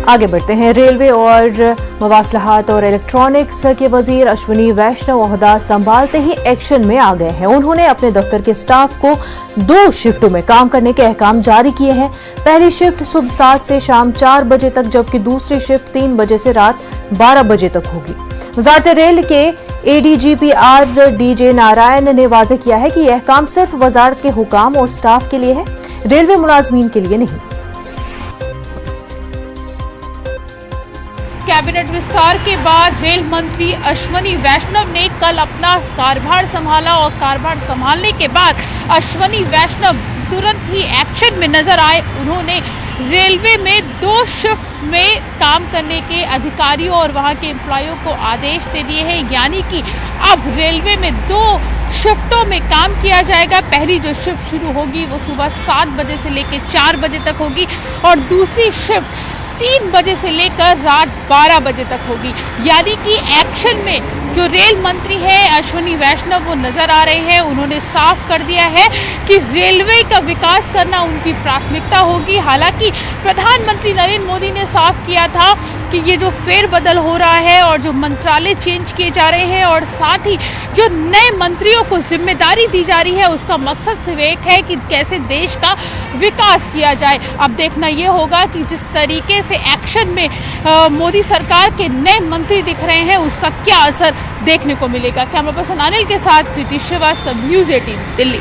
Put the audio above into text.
आगे बढ़ते हैं। रेलवे और मवासलाहत और इलेक्ट्रॉनिक्स के वजीर अश्विनी वैष्णव ओहदा संभालते ही एक्शन में आ गए हैं। उन्होंने अपने दफ्तर के स्टाफ को 2 शिफ्टों में काम करने के अहकाम जारी किए हैं। पहली शिफ्ट सुबह 7 से शाम 4 बजे तक, जबकि दूसरी शिफ्ट 3 बजे से रात 12 बजे तक होगी। वजारत रेल के एडीजीपी आर डीजे नारायण ने वाजे किया है कि यह अहकाम सिर्फ वजारत के हुकाम और स्टाफ के लिए है, रेलवे मुलाजमीन के लिए नहीं। कैबिनेट विस्तार के बाद रेल मंत्री अश्विनी वैष्णव ने कल अपना कार्यभार संभाला और कार्यभार संभालने के बाद अश्विनी वैष्णव तुरंत ही एक्शन में नजर आए। उन्होंने रेलवे में 2 शिफ्ट में काम करने के अधिकारियों और वहां के एम्प्लॉयों को आदेश दे दिए हैं, यानी कि अब रेलवे में 2 शिफ्टों में काम किया जाएगा। पहली जो शिफ्ट शुरू होगी वो सुबह 7 बजे से लेकर 4 बजे तक होगी और दूसरी शिफ्ट 3 बजे से लेकर रात 12 बजे तक होगी। यानी कि एक्शन में जो रेल मंत्री है अश्विनी वैष्णव वो नजर आ रहे हैं। उन्होंने साफ कर दिया है कि रेलवे का विकास करना उनकी प्राथमिकता होगी। हालांकि प्रधानमंत्री नरेंद्र मोदी ने साफ किया था कि ये जो फेरबदल हो रहा है और जो मंत्रालय चेंज किए जा रहे हैं और साथ ही जो नए मंत्रियों को जिम्मेदारी दी जा रही है, उसका मकसद सिर्फ एक है कि कैसे देश का विकास किया जाए। अब देखना ये होगा कि जिस तरीके से एक्शन में मोदी सरकार के नए मंत्री दिख रहे हैं उसका क्या असर देखने को मिलेगा। कैमरा पर्सन अनिल के साथ प्रीति श्रीवास्तव, न्यूज़ 18 दिल्ली।